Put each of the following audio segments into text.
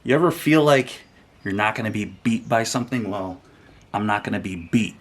You ever feel like you're not going to be beat by something? Well, I'm not going to be beat.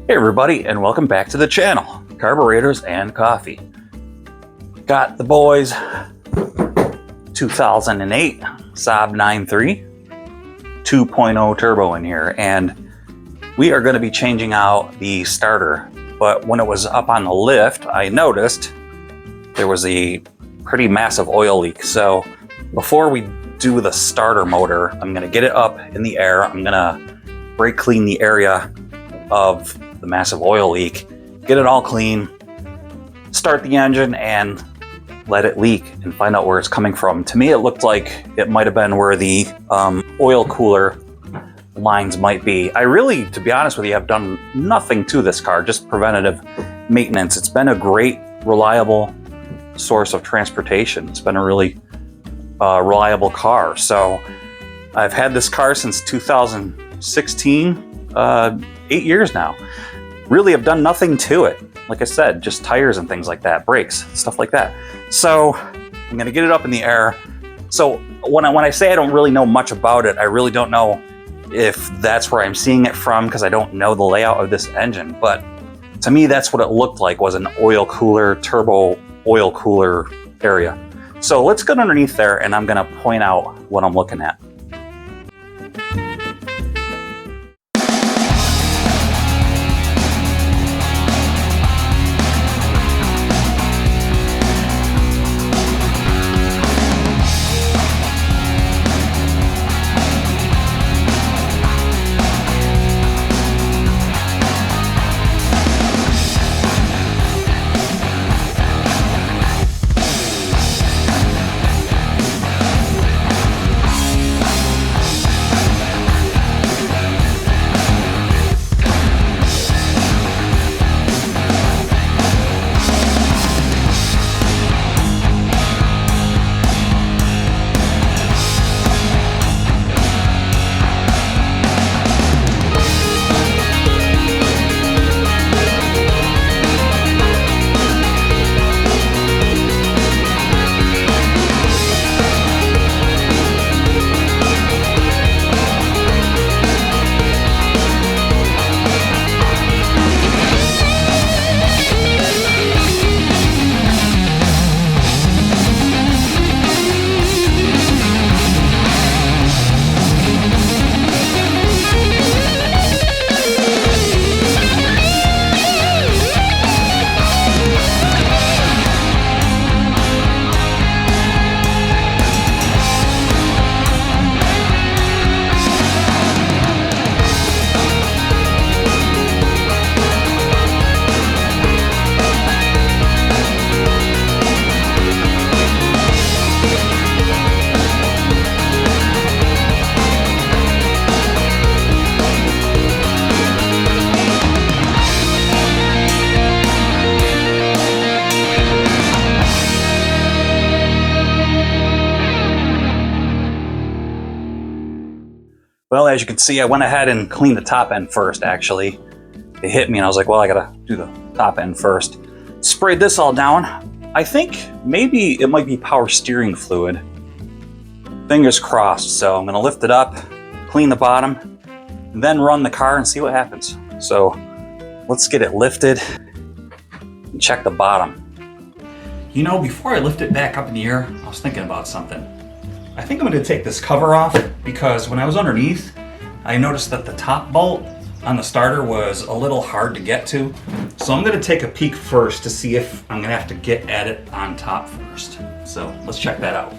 Hey everybody, and welcome back to the channel, Carburetors and Coffee. Got the boys 2008 Saab 9.3 2.0 turbo in here, and we are going to be changing out the starter. But when it was up on the lift, I noticed there was a pretty massive oil leak. So before we do the starter motor, I'm going to get it up in the air. I'm going to brake clean the area of the massive oil leak, get it all clean, start the engine and let it leak and find out where it's coming from. To me, it looked like it might have been where the oil cooler lines might be. I really, to be honest with you, have done nothing to this car, just preventative maintenance. It's been a great, reliable source of transportation. It's been a really reliable car. So I've had this car since 2016, 8 years now. Really have done nothing to it. Like I said, just tires and things like that, brakes, stuff like that. So I'm gonna get it up in the air. So when I say I don't really know much about it, I really don't know if that's where I'm seeing it from, because I don't know the layout of this engine. But to me, that's what it looked like, was an oil cooler, turbo oil cooler area. So let's get underneath there and I'm gonna point out what I'm looking at. Well, as you can see, I went ahead and cleaned the top end first, actually. It hit me and I was like, well, I gotta do the top end first. Sprayed this all down. I think maybe it might be power steering fluid. Fingers crossed. So I'm gonna lift it up, clean the bottom, and then run the car and see what happens. So let's get it lifted and check the bottom. You know, before I lift it back up in the air, I was thinking about something. I think I'm gonna take this cover off because when I was underneath, I noticed that the top bolt on the starter was a little hard to get to. So I'm gonna take a peek first to see if I'm gonna have to get at it on top first. So let's check that out.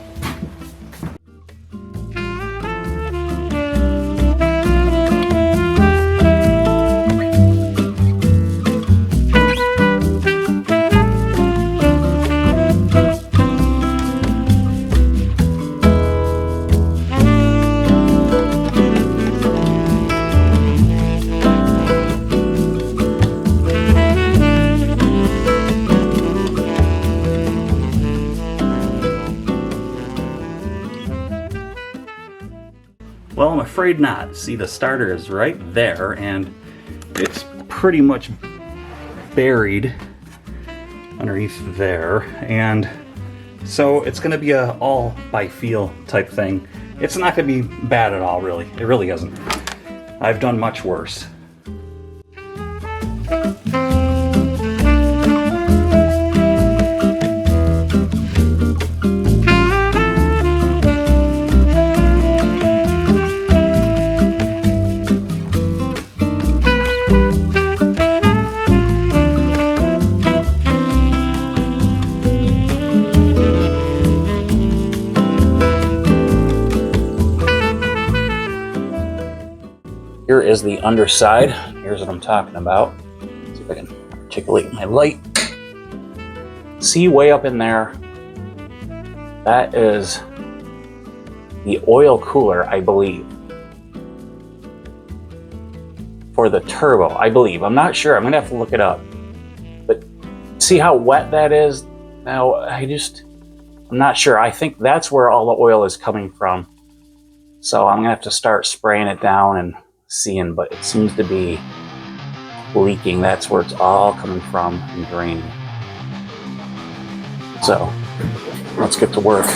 Well, I'm afraid not. See, the starter is right there, and it's pretty much buried underneath there. And so it's going to be a all by feel type thing. It's not going to be bad at all, really. It really isn't. I've done much worse. Here is the underside. Here's what I'm talking about. See if I can articulate my light. See way up in there, that is the oil cooler, I believe, for the turbo, I believe. I'm not sure, I'm gonna have to look it up. But see how wet that is? Now, I'm not sure. I think that's where all the oil is coming from. So I'm gonna have to start spraying it down and seeing, but it seems to be leaking. That's where it's all coming from and draining. So let's get to work.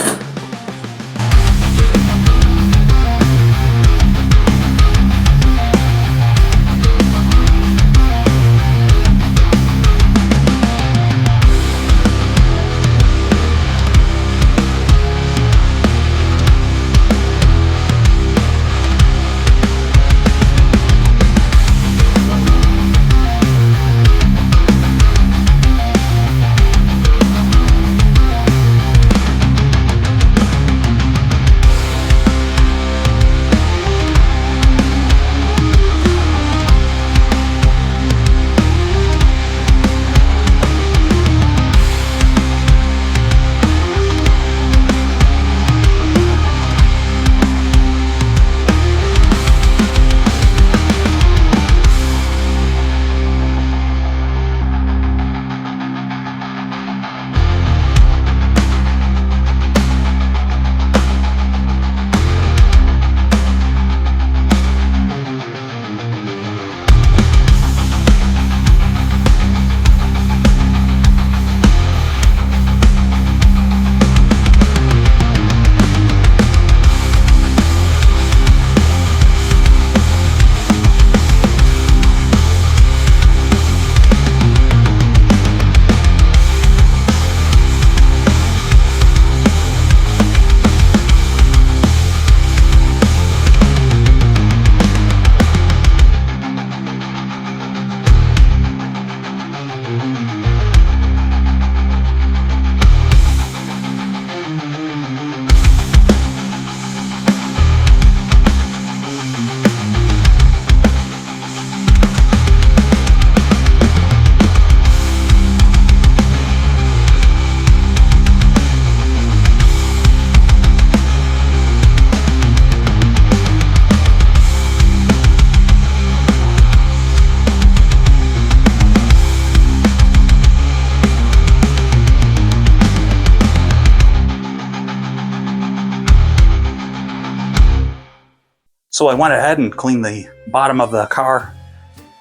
So I went ahead and cleaned the bottom of the car,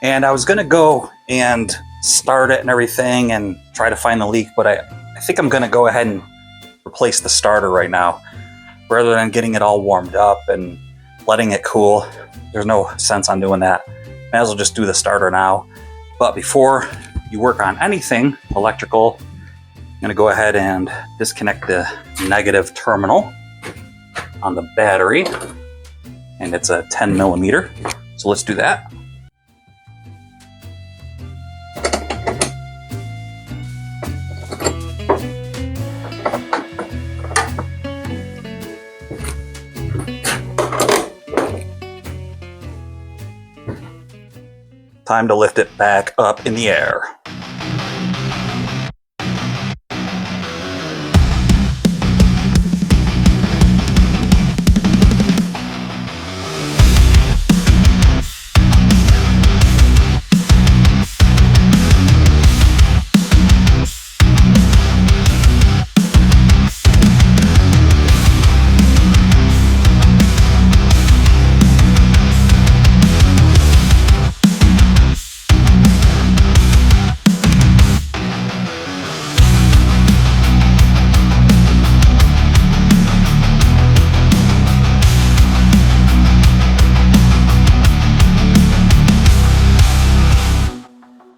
and I was gonna go and start it and everything and try to find the leak, but I think I'm gonna go ahead and replace the starter right now. Rather than getting it all warmed up and letting it cool, there's no sense on doing that. May as well just do the starter now. But before you work on anything electrical, I'm gonna go ahead and disconnect the negative terminal on the battery, and it's a 10 millimeter. So let's do that. Time to lift it back up in the air.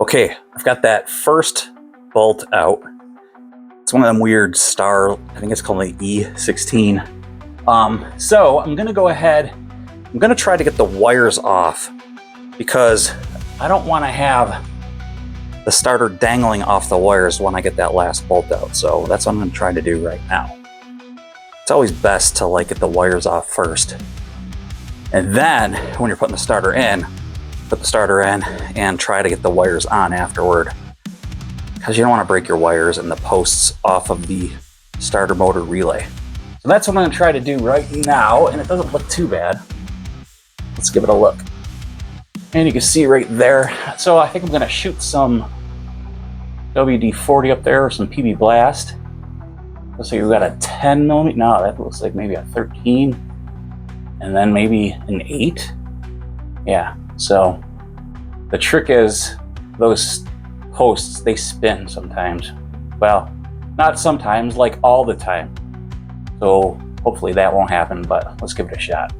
Okay, I've got that first bolt out. It's one of them weird star, I think it's called the E16. So I'm gonna go ahead, I'm gonna try to get the wires off because I don't wanna have the starter dangling off the wires when I get that last bolt out. So that's what I'm gonna try to do right now. It's always best to like get the wires off first. And then when you're putting the starter in, put the starter in and try to get the wires on afterward, because you don't want to break your wires and the posts off of the starter motor relay. So that's what I'm going to try to do right now, and it doesn't look too bad. Let's give it a look. And you can see right there. So I think I'm going to shoot some WD-40 up there or some PB Blast. Looks like we've got a 10 millimeter. No, that looks like maybe a 13, and then maybe an 8. Yeah. So the trick is those posts, they spin sometimes. Well, not sometimes, like all the time. So hopefully that won't happen, but let's give it a shot.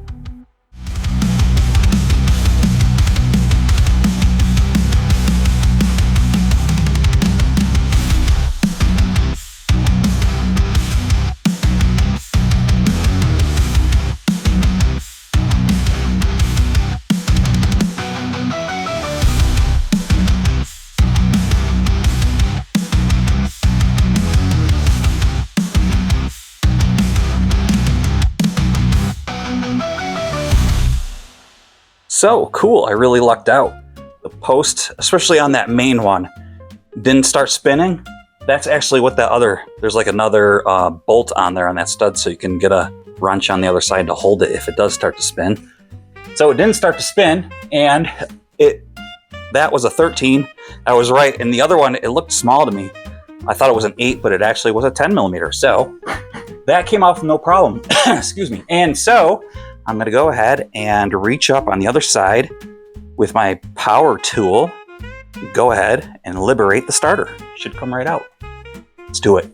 So cool, I really lucked out. The post, especially on that main one, didn't start spinning. That's actually what that other, there's like another bolt on there on that stud, so you can get a wrench on the other side to hold it if it does start to spin. So it didn't start to spin, and that was a 13. I was right, and the other one, it looked small to me. I thought it was an 8, but it actually was a 10 millimeter. So that came off no problem. Excuse me. And so I'm going to go ahead and reach up on the other side with my power tool. Go ahead and liberate the starter. Should come right out. Let's do it.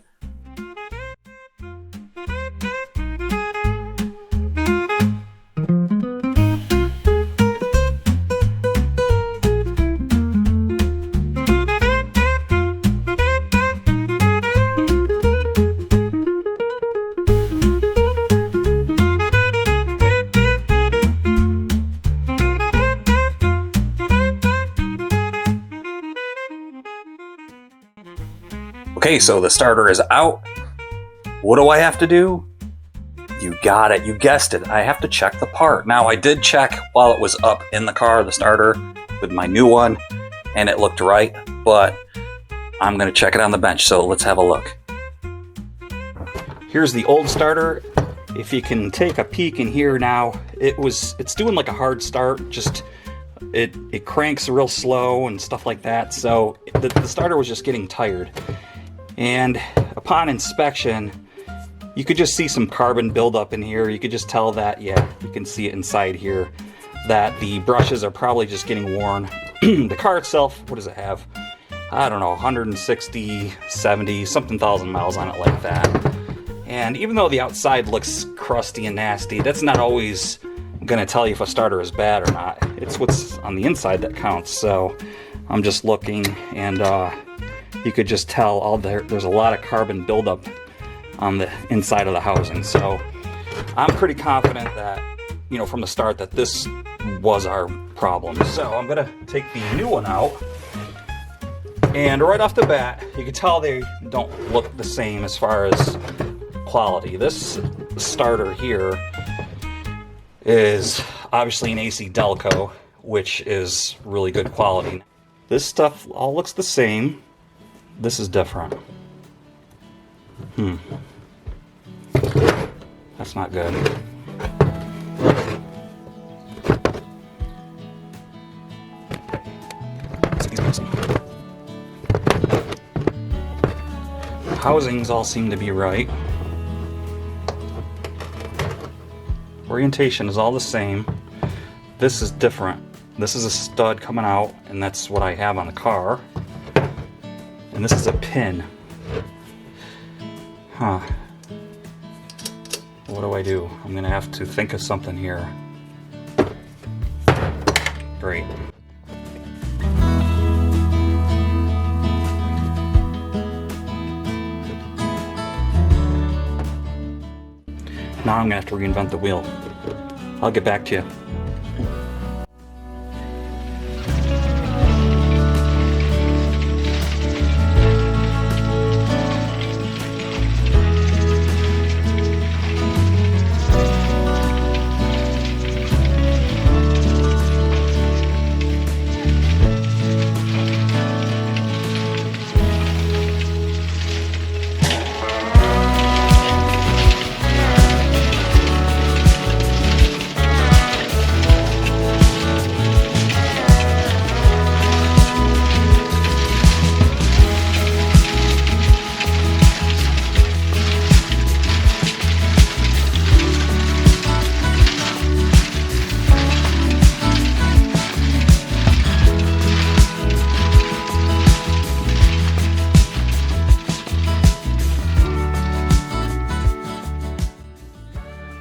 Okay, so the starter is out. What do I have to do? You got it, you guessed it. I have to check the part. Now, I did check while it was up in the car, the starter, with my new one, and it looked right, but I'm gonna check it on the bench, so let's have a look. Here's the old starter. If you can take a peek in here now, it's doing like a hard start, just it cranks real slow and stuff like that, so the starter was just getting tired. And upon inspection, you could just see some carbon buildup in here. You could just tell that, yeah, you can see it inside here, that the brushes are probably just getting worn. The car itself, what does it have? I don't know, 160, 70, something thousand miles on it like that. And even though the outside looks crusty and nasty, that's not always going to tell you if a starter is bad or not. It's what's on the inside that counts. So I'm just looking, and you could just tell there's a lot of carbon buildup on the inside of the housing. So I'm pretty confident that, you know, from the start that this was our problem. So I'm going to take the new one out. And right off the bat, you can tell they don't look the same as far as quality. This starter here is obviously an AC Delco, which is really good quality. This stuff all looks the same. This is different. That's not good. Housings all seem to be right. Orientation is all the same. This is different. This is a stud coming out, and that's what I have on the car. And this is a pin. Huh. What do I do? I'm gonna have to think of something here. Great. Now I'm gonna have to reinvent the wheel. I'll get back to you.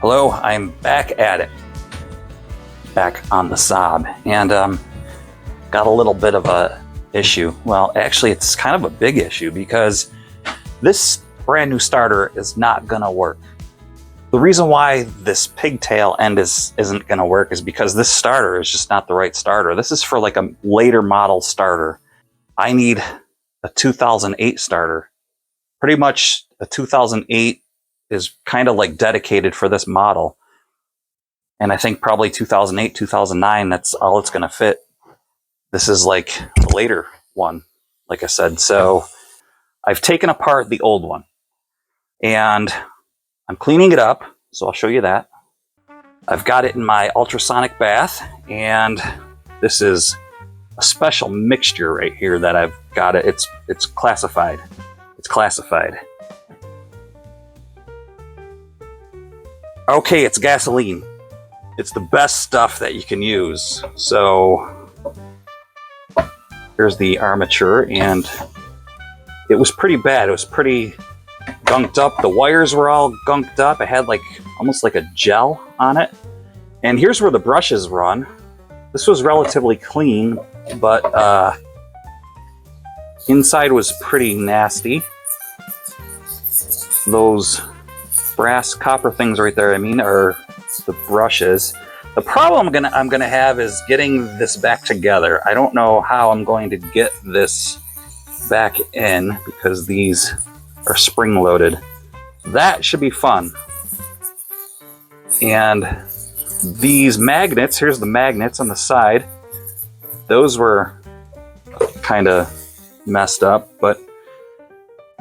Hello, I'm back at it. Back on the Saab, and got a little bit of a issue. Well, actually, it's kind of a big issue because this brand new starter is not gonna work. The reason why this pigtail end isn't gonna work is because this starter is just not the right starter. This is for like a later model starter. I need a 2008 starter. Pretty much a 2008 is kind of like dedicated for this model. And I think probably 2008, 2009, that's all it's going to fit. This is like a later one, like I said. So I've taken apart the old one and I'm cleaning it up. So I'll show you that. I've got it in my ultrasonic bath, and this is a special mixture right here that I've got it. It's classified. It's classified. Okay, it's gasoline. It's the best stuff that you can use. So here's the armature, and it was pretty bad. It was pretty gunked up. The wires were all gunked up. It had like almost like a gel on it. And here's where the brushes run. This was relatively clean, but inside was pretty nasty. Those brass copper things right there, I mean, are the brushes. The problem I'm gonna have is getting this back together. I don't know how I'm going to get this back in because these are spring loaded. That should be fun. And these magnets, here's the magnets on the side. Those were kind of messed up, but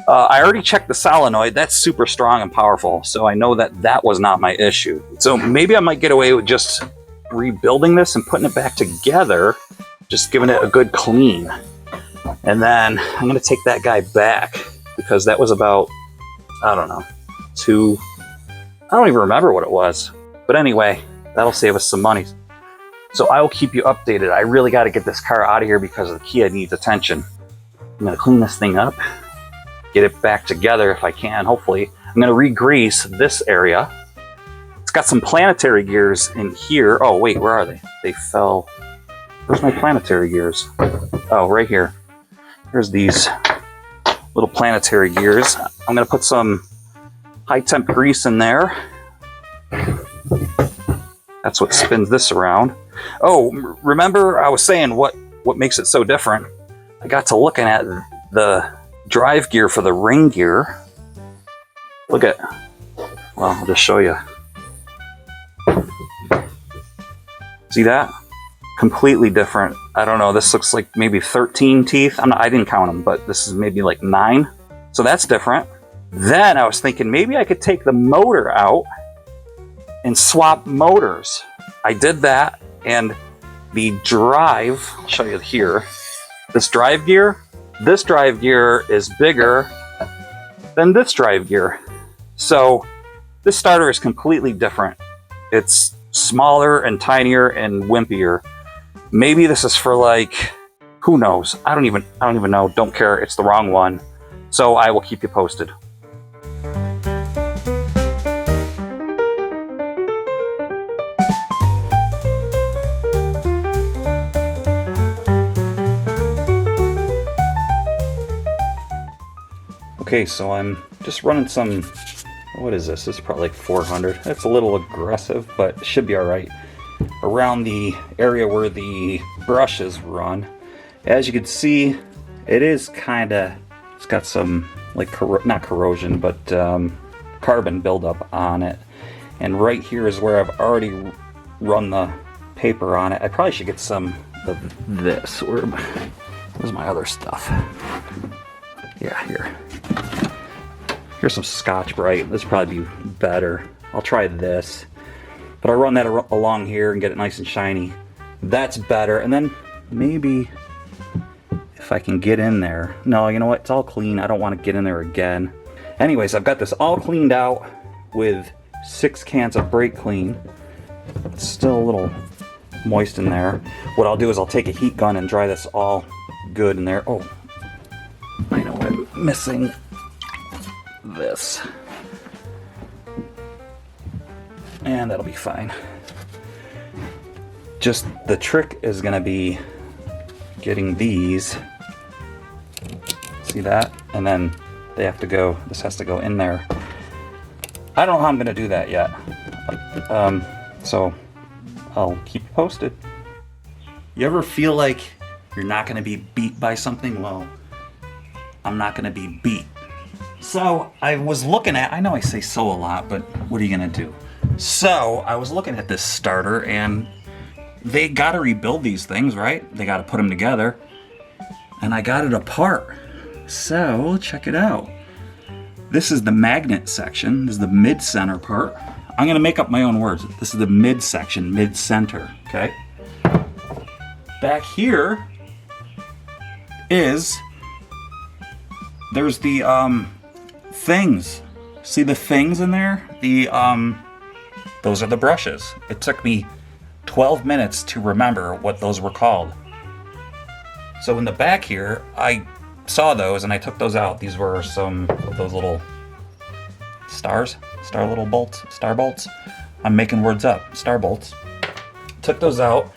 I already checked the solenoid. That's super strong and powerful, so I know that that was not my issue. So maybe I might get away with just rebuilding this and putting it back together, just giving it a good clean. And then I'm going to take that guy back because that was about, I don't know, to, I don't even remember what it was. But anyway, that'll save us some money. So I will keep you updated. I really got to get this car out of here because the Kia needs attention. I'm going to clean this thing up, get it back together if I can, hopefully. I'm going to re-grease this area. It's got some planetary gears in here. Oh, wait, where are they? They fell. Where's my planetary gears? Oh, right here. Here's these little planetary gears. I'm going to put some high temp grease in there. That's what spins this around. Oh, remember I was saying what makes it so different? I got to looking at the drive gear for the ring gear. Look at, well, I'll just show you. See that? Completely different. I don't know, this looks like maybe 13 teeth. I didn't count them, but this is maybe like 9. So that's different. Then I was thinking maybe I could take the motor out and swap motors. I did that, and the drive, I'll show you here, this drive gear is bigger than this drive gear. So this starter is completely different. It's smaller and tinier and wimpier. Maybe this is for like, who knows? I don't even know, don't care, it's the wrong one. So I will keep you posted. Okay, so I'm just running some, what is this? This is probably like 400. That's a little aggressive, but it should be all right. Around the area where the brushes run. As you can see, it is kind of, it's got some, like, not corrosion, but carbon buildup on it. And right here is where I've already run the paper on it. I probably should get some of this. Where's my other stuff? Yeah, here. Here's some Scotch-Brite. This would probably be better. I'll try this. But I'll run that along here and get it nice and shiny. That's better. And then maybe if I can get in there. No, you know what? It's all clean. I don't want to get in there again. Anyways, I've got this all cleaned out with 6 cans of brake clean. It's still a little moist in there. What I'll do is I'll take a heat gun and dry this all good in there. Oh, I know I'm missing this. And that'll be fine. Just the trick is gonna be getting these, see that? And then they have to go, this has to go in there. I don't know how I'm gonna do that yet. So I'll keep you posted. You ever feel like you're not gonna be beat by something? Well, I'm not gonna be beat. So I was looking at, I know I say so a lot, but what are you gonna do? So I was looking at this starter, and they gotta rebuild these things, right? They gotta put them together. And I got it apart. So check it out. This is the magnet section. This is the mid-center part. I'm gonna make up my own words. This is the mid-section, mid-center, okay? Back here is, there's the things. See the things in there? Those are the brushes. It took me 12 minutes to remember what those were called. So in the back here, I saw those and I took those out. These were some of those little star bolts. I'm making words up, star bolts. Took those out,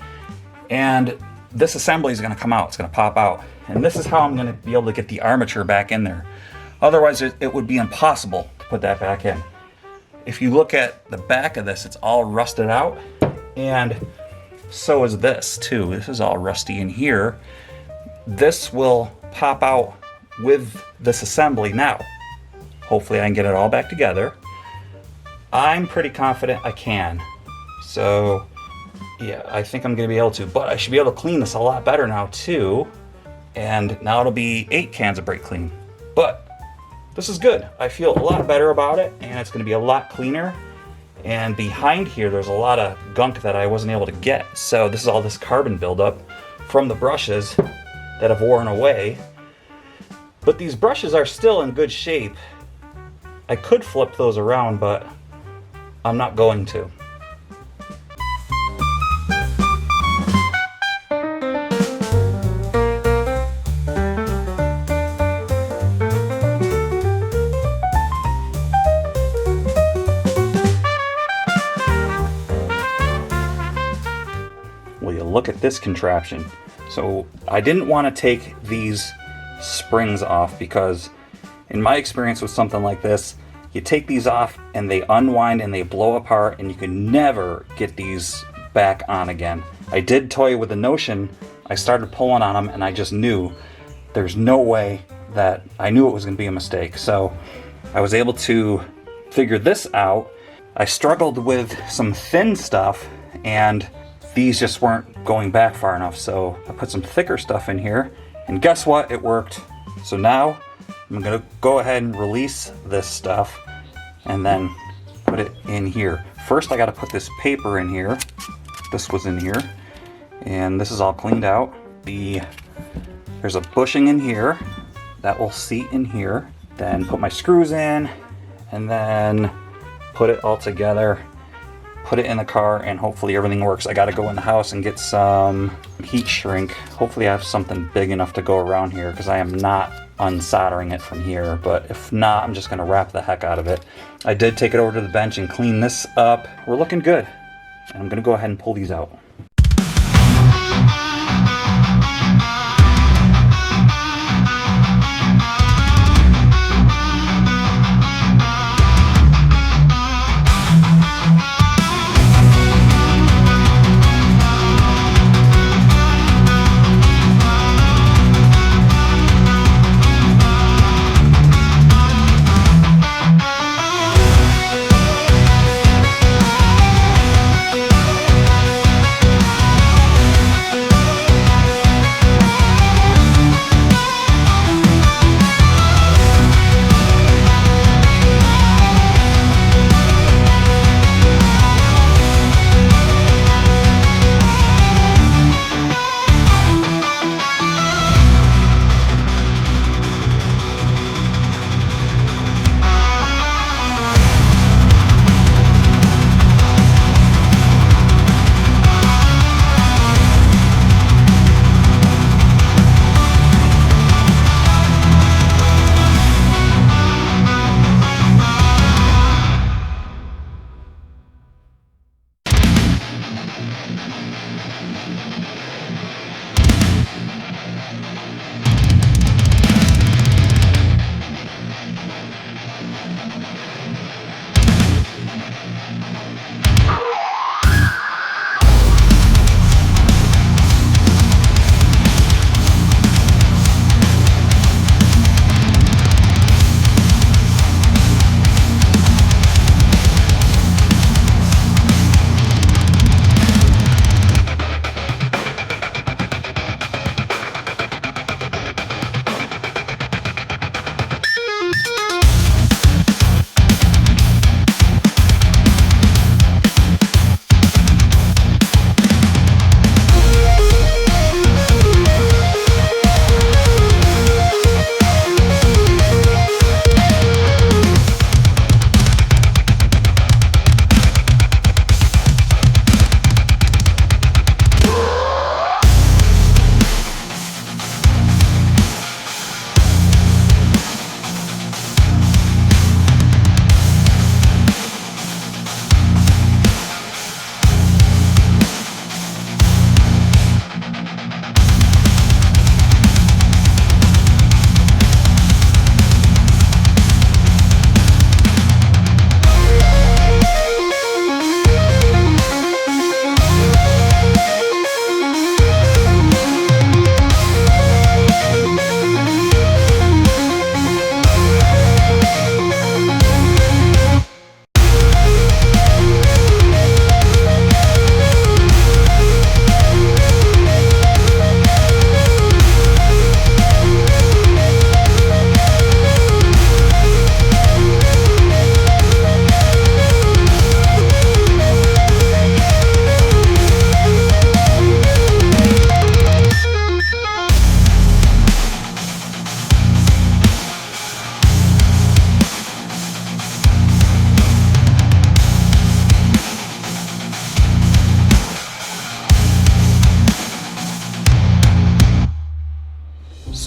and this assembly is gonna come out, it's gonna pop out. And this is how I'm gonna be able to get the armature back in there. Otherwise, it would be impossible to put that back in. If you look at the back of this, it's all rusted out, and so is this too. This is all rusty in here. This will pop out with this assembly now. Hopefully I can get it all back together. I'm pretty confident I can. So yeah, I think I'm gonna be able to, but I should be able to clean this a lot better now too. And now it'll be 8 cans of brake clean. But this is good. I feel a lot better about it, and it's gonna be a lot cleaner. And behind here, there's a lot of gunk that I wasn't able to get. So this is all this carbon buildup from the brushes that have worn away. But these brushes are still in good shape. I could flip those around, but I'm not going to. Well, you look at this contraption. So I didn't want to take these springs off because in my experience with something like this, you take these off and they unwind and they blow apart and you can never get these back on again. I did toy with the notion. I started pulling on them and I just knew there's no way that I knew it was going to be a mistake. So I was able to figure this out. I struggled with some thin stuff and these just weren't going back far enough. So I put some thicker stuff in here and guess what? It worked. So now I'm gonna go ahead and release this stuff and then put it in here. First I gotta put this paper in here. This was in here and this is all cleaned out. There's a bushing in here that will seat in here. Then put my screws in and then put it all together, put it in the car, and hopefully everything works. I gotta go in the house and get some heat shrink. Hopefully I have something big enough to go around here because I am not unsoldering it from here, but if not, I'm just gonna wrap the heck out of it. I did take it over to the bench and clean this up. We're looking good. And I'm gonna go ahead and pull these out.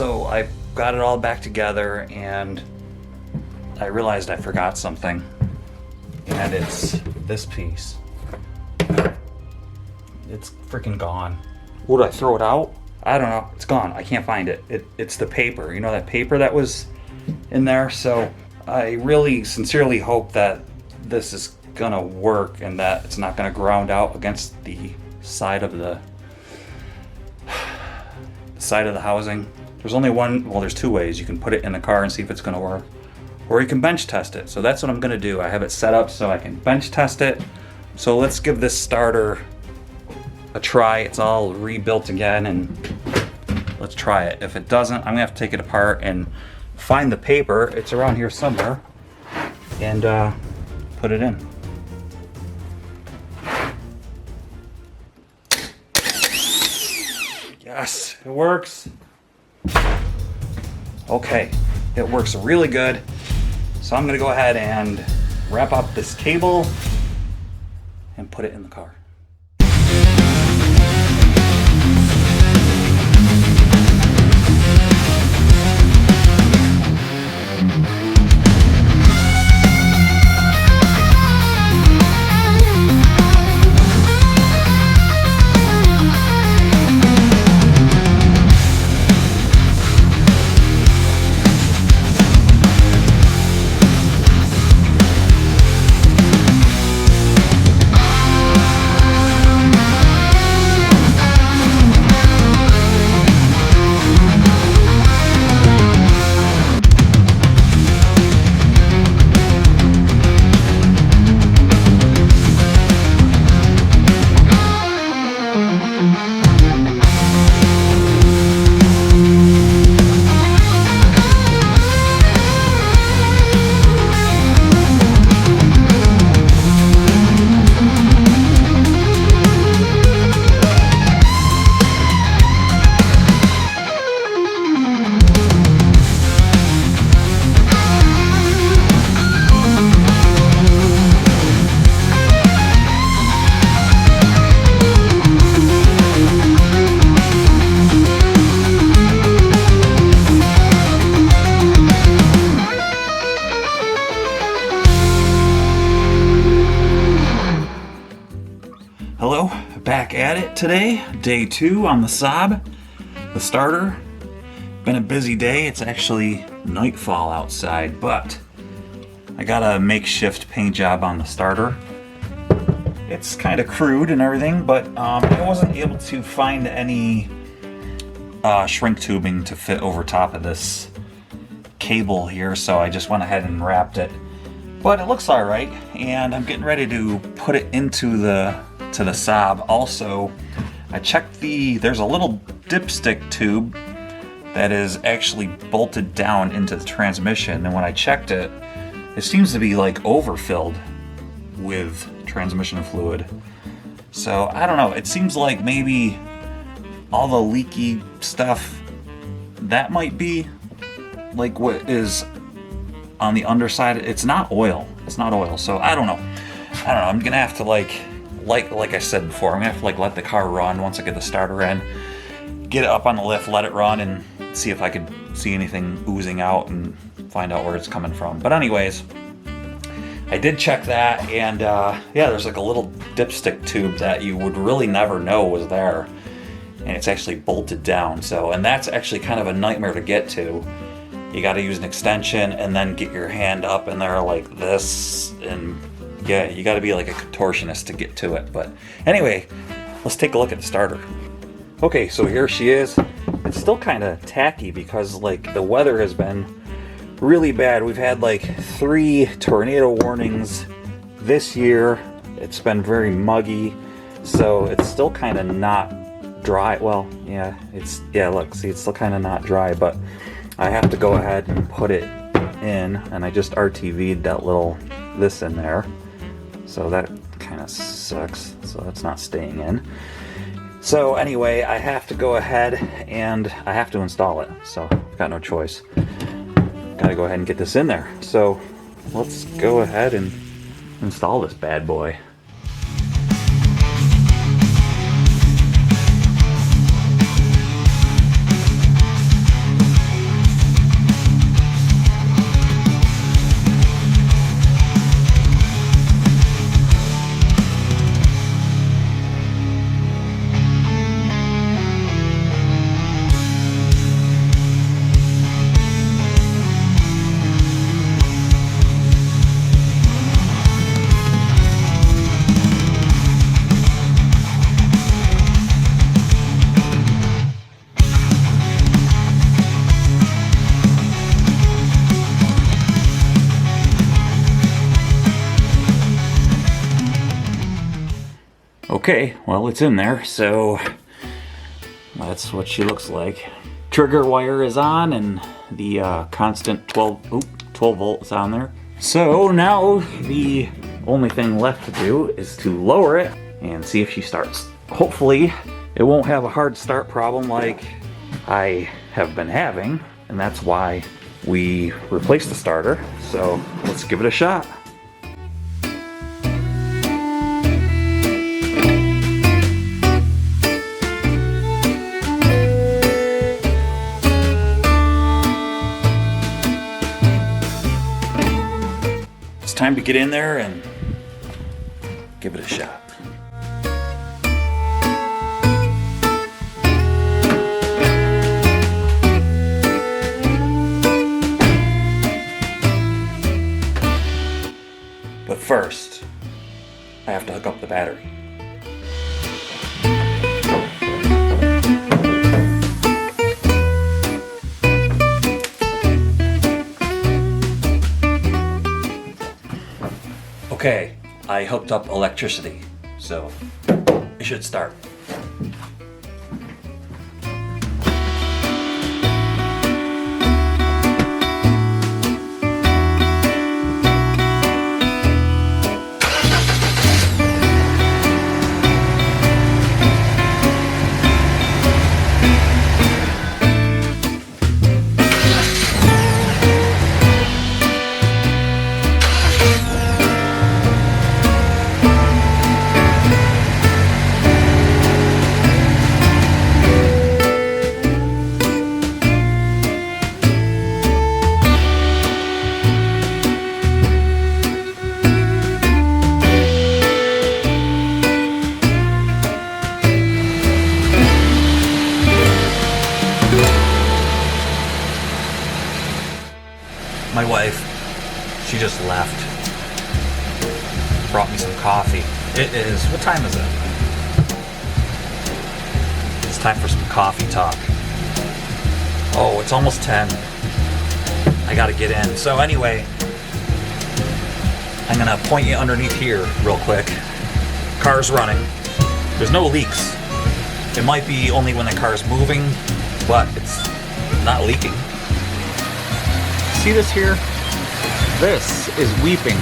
So I got it all back together and I realized I forgot something. And it's this piece. It's freaking gone. Would I throw it out? I don't know. It's gone. I can't find it. It's the paper. You know that paper that was in there? So I really sincerely hope that this is gonna work and that it's not gonna ground out against the side of the housing. There's only one, well, there's two ways. You can put it in the car and see if it's gonna work, or you can bench test it. So that's what I'm gonna do. I have it set up so I can bench test it. So let's give this starter a try. It's all rebuilt again, and let's try it. If it doesn't, I'm gonna have to take it apart and find the paper. It's around here somewhere, and put it in. Yes, it works. Okay, it works really good. So I'm gonna go ahead and wrap up this cable and put it in the car. Hello, back at it today. Day 2 on the Saab, the starter. Been a busy day. It's actually nightfall outside, but I got a makeshift paint job on the starter. It's kind of crude and everything, but I wasn't able to find any shrink tubing to fit over top of this cable here, so I just went ahead and wrapped it. But it looks all right, and I'm getting ready to put it into the Saab. Also, I checked there's a little dipstick tube that is actually bolted down into the transmission, and when I checked it, it seems to be like overfilled with transmission fluid. So I don't know, it seems like maybe all the leaky stuff, that might be like what is on the underside. It's not oil. So I don't know. I'm gonna have to like I said before, I'm gonna have to let the car run once I get the starter in, get it up on the lift, let it run, and see if I could see anything oozing out and find out where it's coming from. But anyways, I did check that, and yeah, there's like a little dipstick tube that you would really never know was there, and it's actually bolted down. So, and that's actually kind of a nightmare to get to. You got to use an extension and then get your hand up in there like this, and yeah, you got to be like a contortionist to get to it. But anyway, let's take a look at the starter. Okay, so here she is. It's still kind of tacky because like the weather has been really bad. We've had like 3 tornado warnings this year. It's been very muggy, so it's still kind of not dry. Well, yeah, look, see, it's still kind of not dry, but I have to go ahead and put it in, and I just RTV'd this in there, so that kind of sucks, so that's not staying in. So anyway, I have to go ahead and I have to install it, so I've got no choice. Gotta go ahead and get this in there. So let's go ahead and install this bad boy. Okay, well, it's in there, so that's what she looks like. Trigger wire is on, and the constant 12 volt is on there. So now the only thing left to do is to lower it and see if she starts. Hopefully it won't have a hard start problem like I have been having, and that's why we replaced the starter. So let's give it a shot. It's time to get in there and give it a shot. But first, I have to hook up the battery. Okay, I hooked up electricity, so it should start. My wife, she just left. Brought me some coffee. It is, what time is it? It's time for some coffee talk. Oh, it's almost 10. I gotta get in. So anyway, I'm gonna point you underneath here real quick. Car's running. There's no leaks. It might be only when the car's moving, but it's not leaking. See this here? This is weeping.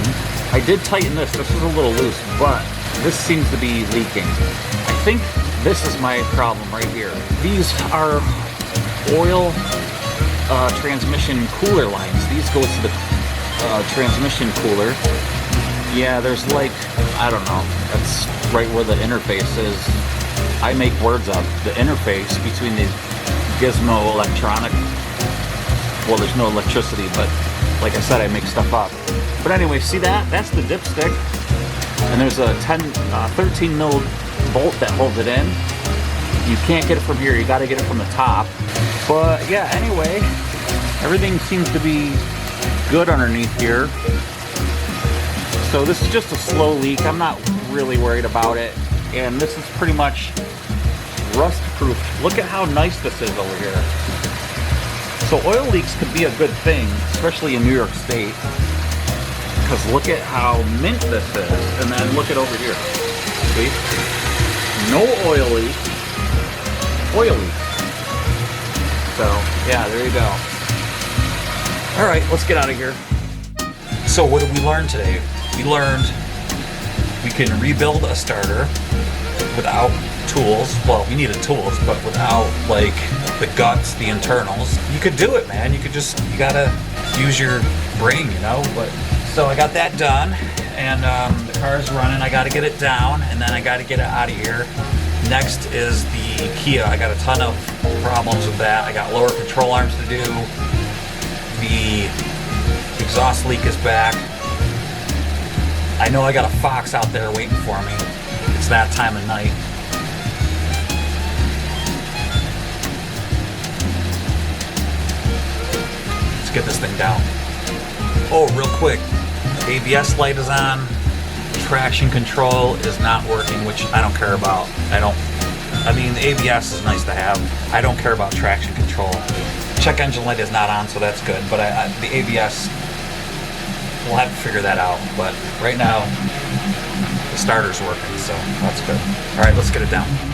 I did tighten this. This is a little loose, but this seems to be leaking. I think this is my problem right here. These are oil transmission cooler lines. These go to the transmission cooler. Yeah, there's like, I don't know. That's right where the interface is. I make words up. The interface between the gizmo electronic. Well, there's no electricity, but like I said, I make stuff up. But anyway, see that? That's the dipstick. And there's a 13 mil bolt that holds it in. You can't get it from here, you gotta get it from the top. But yeah, anyway, everything seems to be good underneath here. So this is just a slow leak. I'm not really worried about it. And this is pretty much rust proof. Look at how nice this is over here. So oil leaks could be a good thing, especially in New York State, because look at how mint this is, and then look at over here. See? No oil leak, oil leak. So, yeah, there you go. All right, let's get out of here. So what did we learn today? We learned we can rebuild a starter without tools. Well, we needed tools, but without like the guts, the internals. You could do it, man. You gotta use your brain, you know. But so I got that done, and the car's running. I gotta get it down, and then I gotta get it out of here. Next is the Kia. I got a ton of problems with that. I got lower control arms to do. The exhaust leak is back. I know I got a fox out there waiting for me. It's that time of night. Let's get this thing down. Oh, real quick, ABS light is on. Traction control is not working, which I don't care about. I mean, the ABS is nice to have. I don't care about traction control. Check engine light is not on, so that's good. But the ABS, we'll have to figure that out. But right now, the starter's working, so that's good. All right, let's get it down.